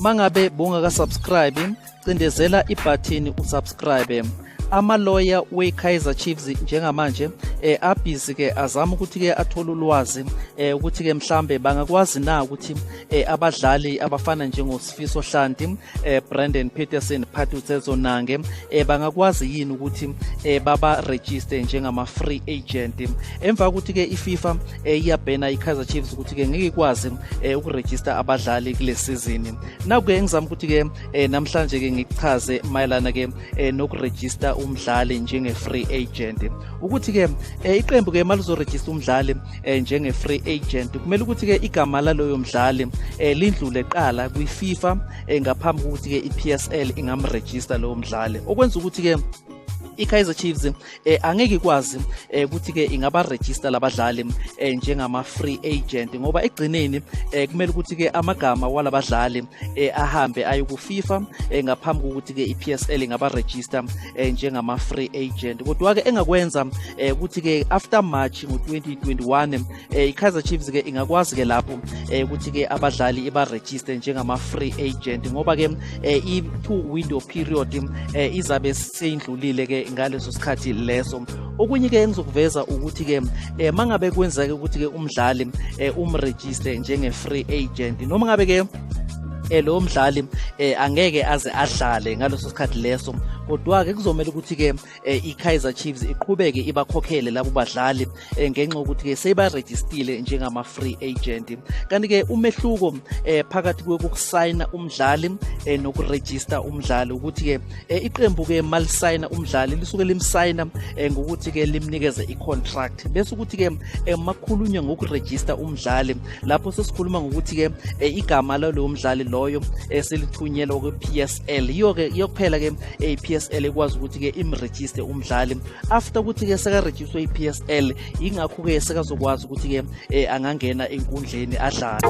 mangabe bungaka subscribe cindezela ibutton usubscribe. Ama-lawyer we-Kaizer Chiefs njengamanje abhizi ke azama ukuthi ke athole ulwazi ukuthi ke mhlambe bangakwazi na ukuthi abadlali abafana njengo Sifiso Hlanti, Peterson, Phatutshedzo, Nange bangakwazi yini ukuthi baba register njengama free agent. Emva ukuthi ke iFIFA iyabhena iKaizer Chiefs ukuthi ke ngeke ikwazi ukuregister abadlali kule season. Nakuke ngizama ukuthi ke namhlanje ke ngichaze mayelana ke nokuregister umdlali njenge free agent ukuthi ke iqembu ke malizoregister umdlali njenge free agent kumele ukuthi ke igama laloyo mdlali lindlule eqala kwiFIFA ngaphambi ukuthi ke iPSL ingamregister lo mdlali okwenza ukuthi ke iKaizer Chiefs angeke ikwazi ukuthi ke ingaba register labadlali njengama free agent ngoba egcineni kumele ukuthi ke amagama walabadlali ahambe aye ku FIFA ngaphambi ukuthi ke iPSL ingaba register njengama free agent kodwa ke engakwenza ukuthi ke after March ngo2021 iKaizer Chiefs ke ingakwazi ke lapho ukuthi ke abadlali iba register njengama free agent ngoba ke i2 window period izabe seyindlulile ke ngaleso sikhathi leso. Okunye ke engizokuveza ukuthi ke mangabe kwenzeka ukuthi ke umdlali umregister njenge free agent noma ngabe ke lo mdlali angeke aze adlale ngaleso sikhathi leso kodwa ke kuzomela ukuthi ke iKaizer Chiefs iqhubeke ibakhokhele labo badlali ngenxa ukuthi ke seba registile njengama free agent. Kanti ke umehluko phakathi kokusayina umdlali nokuregister umdlali ukuthi ke iqembu ke malisayina umdlali lisuke limsayina ngokuthi ke limnikeze icontract bese ukuthi ke makhulunywa ngokuregister umdlali lapho sesikhuluma ngokuthi ke igama lalo mdlali loyo selithunyelwa kwiPSL yokuphela ke iPSL ekwazi ukuthi ke imregister umdlali after ukuthi ke seka register iPSL ingakho ke sekazokwazi ukuthi ke angangena enkundleni adlala.